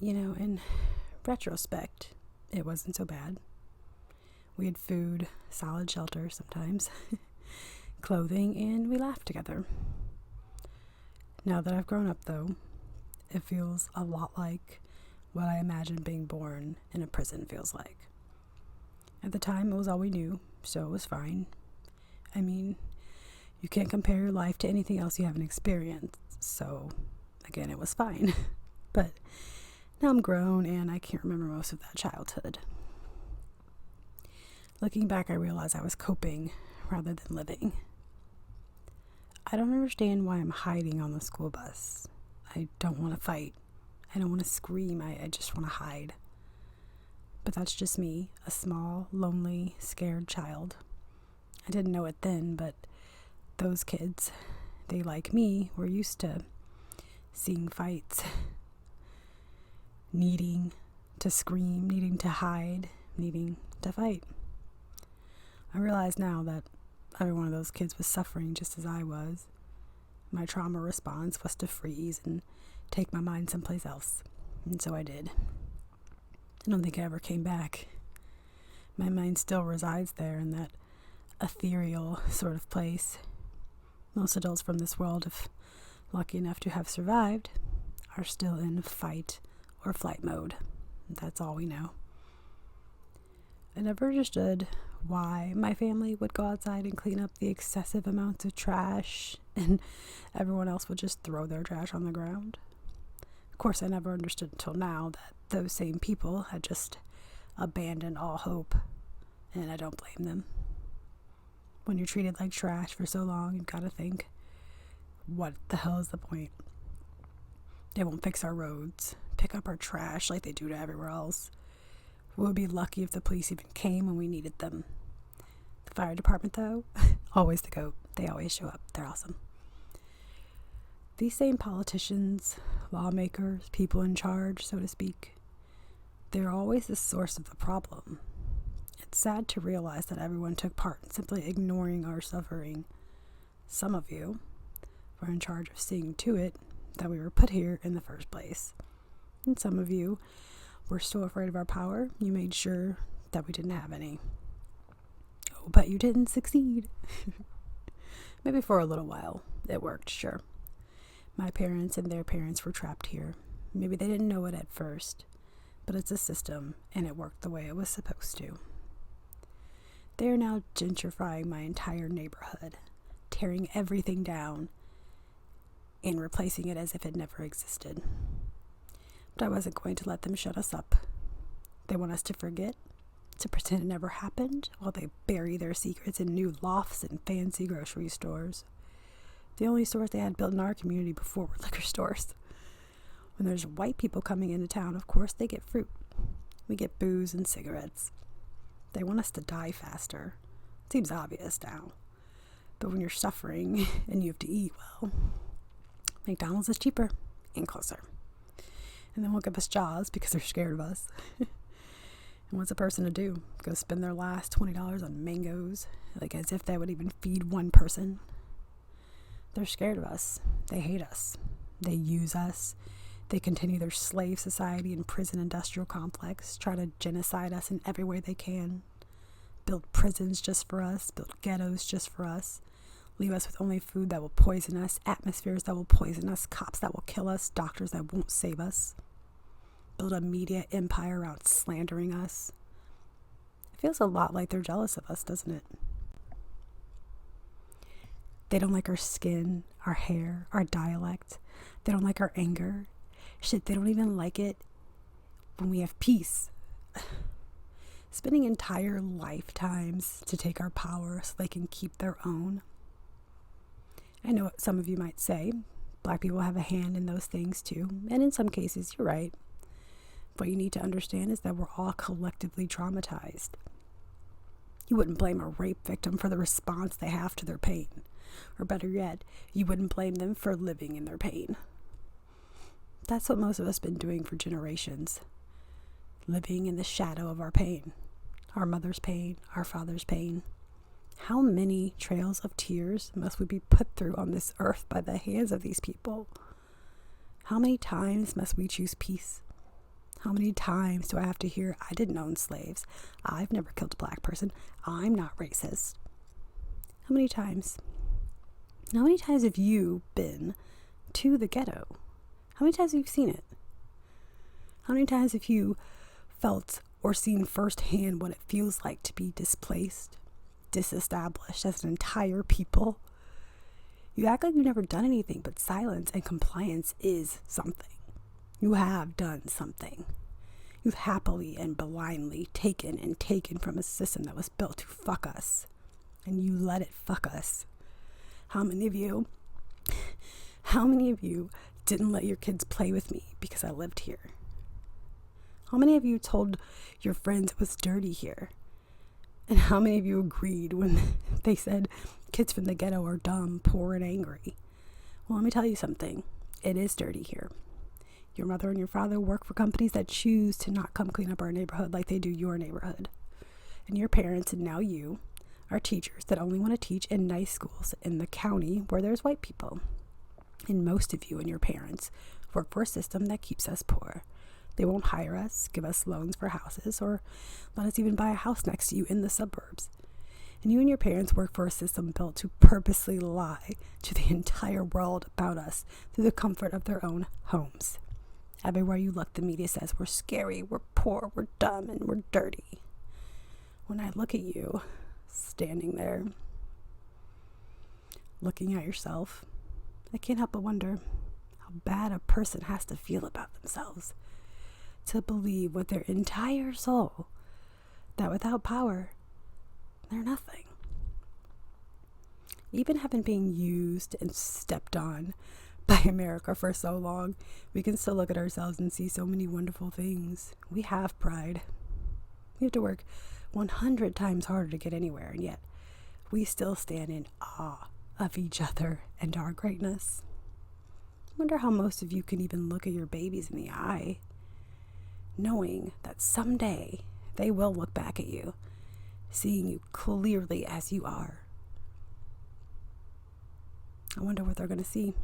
In retrospect, it wasn't so bad. We had food, solid shelter sometimes, clothing, and we laughed together. Now that I've grown up, though, it feels a lot like what I imagined being born in a prison feels like. At the time, it was all we knew, so it was fine. I mean, you can't compare your life to anything else you haven't experienced, so again, it was fine. But now I'm grown and I can't remember most of that childhood. Looking back, I realized I was coping rather than living. I don't understand why I'm hiding on the school bus. I don't want to fight. I don't want to scream. I just want to hide. But that's just me, a small, lonely, scared child. I didn't know it then, but those kids, they like me, were used to seeing fights, needing to scream, needing to hide, needing to fight. I realize now that every one of those kids was suffering just as I was. My trauma response was to freeze and take my mind someplace else. And so I did. I don't think I ever came back. My mind still resides there in that ethereal sort of place. Most adults from this world, if lucky enough to have survived, are still in fight or flight mode. That's all we know. I never understood why my family would go outside and clean up the excessive amounts of trash and everyone else would just throw their trash on the ground. Of course, I never understood until now that those same people had just abandoned all hope, and I don't blame them. When you're treated like trash for so long, you've got to think, what the hell is the point? They won't fix our roads, pick up our trash like they do to everywhere else. We would be lucky if the police even came when we needed them. The fire department, though, always the GOAT. They always show up. They're awesome. These same politicians, lawmakers, people in charge, so to speak, they're always the source of the problem. It's sad to realize that everyone took part in simply ignoring our suffering. Some of you were in charge of seeing to it that we were put here in the first place. And some of you were so afraid of our power, you made sure that we didn't have any. Oh, but you didn't succeed. Maybe for a little while. It worked, sure. My parents and their parents were trapped here. Maybe they didn't know it at first, but it's a system, and it worked the way it was supposed to. They are now gentrifying my entire neighborhood, tearing everything down, and replacing it as if it never existed. But I wasn't going to let them shut us up. They want us to forget, to pretend it never happened, while they bury their secrets in new lofts and fancy grocery stores. The only stores they had built in our community before were liquor stores. When there's white people coming into town, of course, they get fruit. We get booze and cigarettes. They want us to die faster. Seems obvious now. But when you're suffering and you have to eat, well, McDonald's is cheaper and closer. And then won't give us jobs because they're scared of us. And what's a person to do? Go spend their last $20 on mangoes, like as if that would even feed one person? They're scared of us. They hate us. They use us. They continue their slave society and prison industrial complex, try to genocide us in every way they can. Build prisons just for us, build ghettos just for us. Leave us with only food that will poison us, atmospheres that will poison us, cops that will kill us, doctors that won't save us. Build a media empire around slandering us. It feels a lot like they're jealous of us, doesn't it? They don't like our skin, our hair, our dialect. They don't like our anger. Shit, they don't even like it when we have peace. Spending entire lifetimes to take our power so they can keep their own. I know what some of you might say. Black people have a hand in those things too. And in some cases, you're right. What you need to understand is that we're all collectively traumatized. You wouldn't blame a rape victim for the response they have to their pain. Or better yet, you wouldn't blame them for living in their pain. That's what most of us have been doing for generations. Living in the shadow of our pain. Our mother's pain, our father's pain. How many trails of tears must we be put through on this earth by the hands of these people? How many times must we choose peace? How many times do I have to hear, I didn't own slaves, I've never killed a black person, I'm not racist? How many times? How many times have you been to the ghetto? How many times have you seen it? How many times have you felt or seen firsthand what it feels like to be displaced, disestablished as an entire people? You act like you've never done anything, but silence and compliance is something. You have done something. You've happily and blindly taken from a system that was built to fuck us. And you let it fuck us. How many of you didn't let your kids play with me because I lived here? How many of you told your friends it was dirty here? And how many of you agreed when they said kids from the ghetto are dumb, poor, and angry? Well, let me tell you something. It is dirty here. Your mother and your father work for companies that choose to not come clean up our neighborhood like they do your neighborhood. And your parents, and now you, are teachers that only want to teach in nice schools in the county where there's white people. And most of you and your parents work for a system that keeps us poor. They won't hire us, give us loans for houses, or let us even buy a house next to you in the suburbs. And you and your parents work for a system built to purposely lie to the entire world about us through the comfort of their own homes. Everywhere you look, the media says we're scary, we're poor, we're dumb, and we're dirty. When I look at you, standing there, looking at yourself, I can't help but wonder how bad a person has to feel about themselves to believe with their entire soul that without power, they're nothing. Even having been used and stepped on by America for so long, we can still look at ourselves and see so many wonderful things. We have pride. We have to work 100 times harder to get anywhere, and yet we still stand in awe of each other and our greatness. I wonder how most of you can even look at your babies in the eye, knowing that someday they will look back at you, seeing you clearly as you are. I wonder what they're going to see.